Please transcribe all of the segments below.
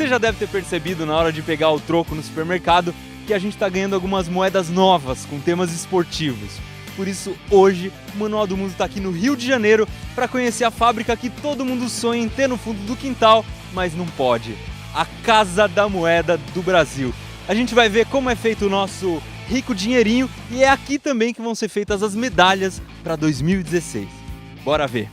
Você já deve ter percebido na hora de pegar o troco no supermercado que a gente está ganhando algumas moedas novas com temas esportivos. Por isso, hoje, o Manual do Mundo está aqui no Rio de Janeiro para conhecer a fábrica que todo mundo sonha em ter no fundo do quintal, mas não pode. A Casa da Moeda do Brasil. A gente vai ver como é feito o nosso rico dinheirinho e é aqui também que vão ser feitas as medalhas para 2016. Bora ver!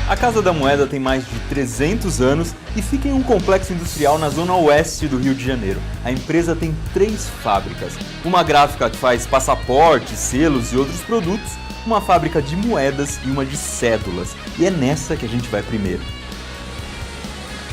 A Casa da Moeda tem mais de 300 anos e fica em um complexo industrial na zona oeste do Rio de Janeiro. A empresa tem 3 fábricas, uma gráfica que faz passaportes, selos e outros produtos, uma fábrica de moedas e uma de cédulas. E é nessa que a gente vai primeiro.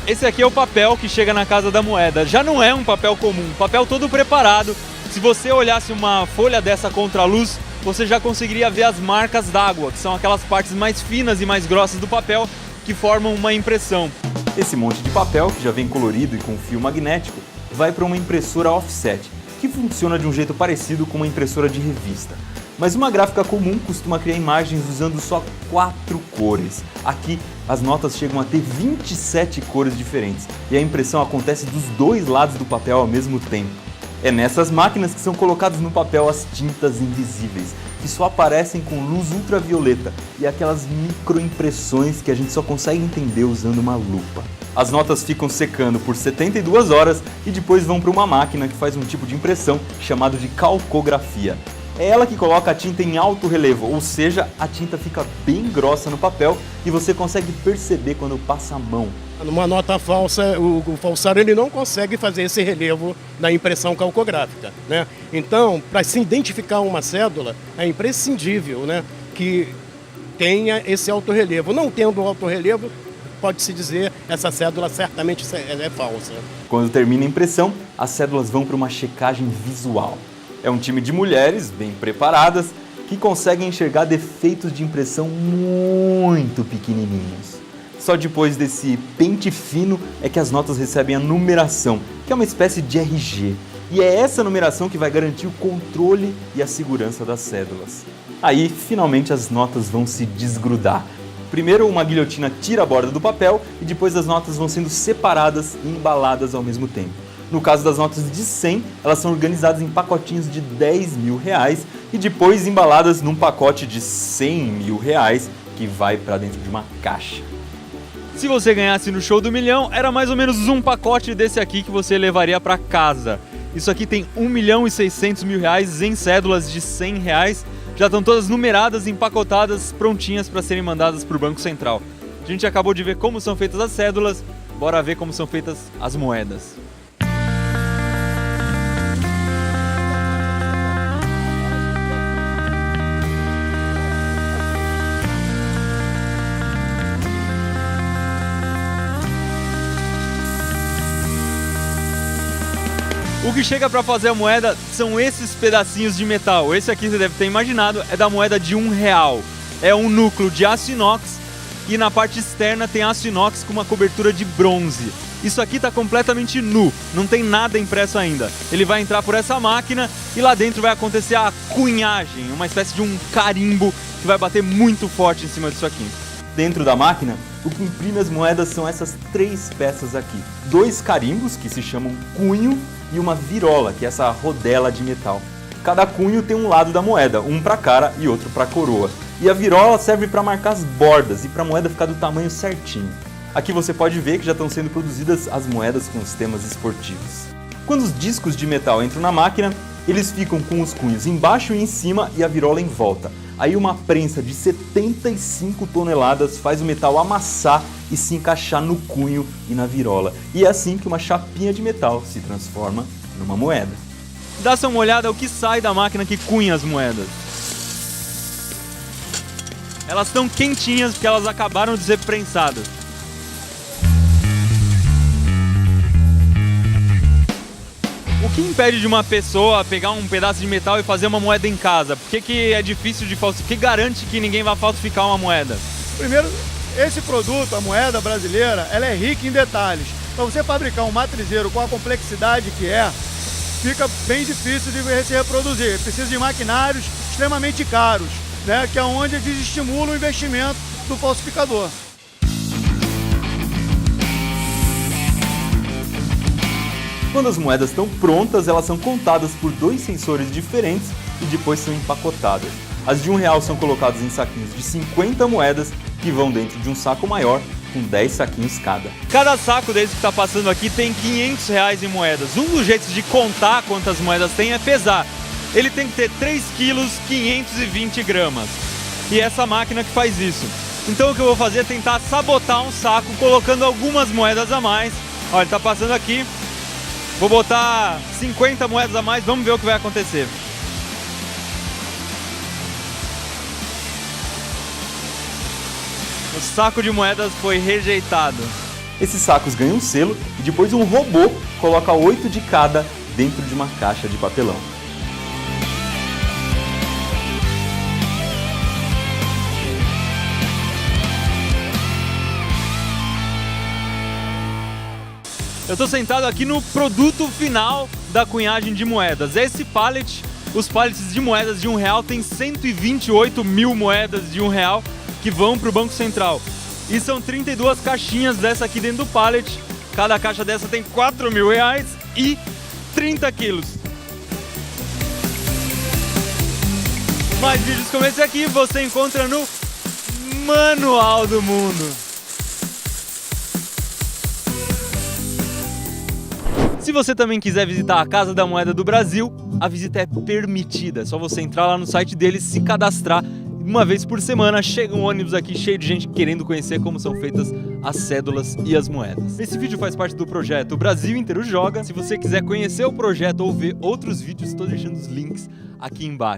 Esse aqui é o papel que chega na Casa da Moeda. Já não é um papel comum, papel todo preparado. Se você olhasse uma folha dessa contra a luz, você já conseguiria ver as marcas d'água, que são aquelas partes mais finas e mais grossas do papel que formam uma impressão. Esse monte de papel, que já vem colorido e com fio magnético, vai para uma impressora offset, que funciona de um jeito parecido com uma impressora de revista. Mas uma gráfica comum costuma criar imagens usando só 4 cores. Aqui, as notas chegam a ter 27 cores diferentes e a impressão acontece dos 2 lados do papel ao mesmo tempo. É nessas máquinas que são colocadas no papel as tintas invisíveis, que só aparecem com luz ultravioleta e aquelas microimpressões que a gente só consegue entender usando uma lupa. As notas ficam secando por 72 horas e depois vão para uma máquina que faz um tipo de impressão chamado de calcografia. É ela que coloca a tinta em alto relevo, ou seja, a tinta fica bem grossa no papel e você consegue perceber quando passa a mão. Numa nota falsa, o falsário ele não consegue fazer esse relevo da impressão calcográfica, né? Então, para se identificar uma cédula, é imprescindível, né, que tenha esse autorrelevo. Não tendo autorrelevo, pode-se dizer essa cédula certamente é falsa. Quando termina a impressão, as cédulas vão para uma checagem visual. É um time de mulheres bem preparadas que conseguem enxergar defeitos de impressão muito pequenininhos. Só depois desse pente fino é que as notas recebem a numeração, que é uma espécie de RG. E é essa numeração que vai garantir o controle e a segurança das cédulas. Aí, finalmente, as notas vão se desgrudar. Primeiro, uma guilhotina tira a borda do papel e depois as notas vão sendo separadas e embaladas ao mesmo tempo. No caso das notas de 100, elas são organizadas em pacotinhos de R$10.000 e depois embaladas num pacote de R$100.000 que vai para dentro de uma caixa. Se você ganhasse no Show do Milhão, era mais ou menos um pacote desse aqui que você levaria para casa. Isso aqui tem R$1.600.000 em cédulas de R$100. Já estão todas numeradas, empacotadas, prontinhas para serem mandadas para o Banco Central. A gente acabou de ver como são feitas as cédulas, bora ver como são feitas as moedas. O que chega para fazer a moeda são esses pedacinhos de metal. Esse aqui você deve ter imaginado, é da moeda de R$1. É um núcleo de aço inox e na parte externa tem aço inox com uma cobertura de bronze. Isso aqui está completamente nu, não tem nada impresso ainda. Ele vai entrar por essa máquina e lá dentro vai acontecer a cunhagem, uma espécie de um carimbo que vai bater muito forte em cima disso aqui. Dentro da máquina, o que imprime as moedas são essas 3 peças aqui. 2 carimbos, que se chamam cunho, e uma virola, que é essa rodela de metal. Cada cunho tem um lado da moeda, um para a cara e outro para a coroa. E a virola serve para marcar as bordas e para a moeda ficar do tamanho certinho. Aqui você pode ver que já estão sendo produzidas as moedas com os temas esportivos. Quando os discos de metal entram na máquina, eles ficam com os cunhos embaixo e em cima e a virola em volta. Aí uma prensa de 75 toneladas faz o metal amassar e se encaixar no cunho e na virola. E é assim que uma chapinha de metal se transforma numa moeda. Dá-se uma olhada ao que sai da máquina que cunha as moedas. Elas estão quentinhas porque elas acabaram de ser prensadas. O que impede de uma pessoa pegar um pedaço de metal e fazer uma moeda em casa? Por que é difícil de falsificar? O que garante que ninguém vai falsificar uma moeda? Primeiro, esse produto, a moeda brasileira, ela é rica em detalhes. Para você fabricar um matrizeiro com a complexidade que é, fica bem difícil de se reproduzir. Precisa de maquinários extremamente caros, né, que é onde desestimula o investimento do falsificador. Quando as moedas estão prontas, elas são contadas por 2 sensores diferentes e depois são empacotadas. As de R$1 são colocadas em saquinhos de 50 moedas que vão dentro de um saco maior com 10 saquinhos cada. Cada saco desse que está passando aqui tem R$500 em moedas. Um dos jeitos de contar quantas moedas tem é pesar. Ele tem que ter 3 quilos 520 gramas. E é essa máquina que faz isso. Então o que eu vou fazer é tentar sabotar um saco colocando algumas moedas a mais. Olha, ele está passando aqui. Vou botar 50 moedas a mais, vamos ver o que vai acontecer. O saco de moedas foi rejeitado. Esses sacos ganham um selo e depois um robô coloca 8 de cada dentro de uma caixa de papelão. Eu estou sentado aqui no produto final da cunhagem de moedas. Esse pallet, os pallets de moedas de R$1 tem 128 mil moedas de R$1 que vão para o Banco Central. E são 32 caixinhas dessa aqui dentro do pallet. Cada caixa dessa tem R$4.000 e 30 quilos. Mais vídeos como esse aqui você encontra no Manual do Mundo. Se você também quiser visitar a Casa da Moeda do Brasil, a visita é permitida. É só você entrar lá no site deles, se cadastrar. Uma vez por semana chega um ônibus aqui cheio de gente querendo conhecer como são feitas as cédulas e as moedas. Esse vídeo faz parte do projeto O Brasil Inteiro Joga. Se você quiser conhecer o projeto ou ver outros vídeos, estou deixando os links aqui embaixo.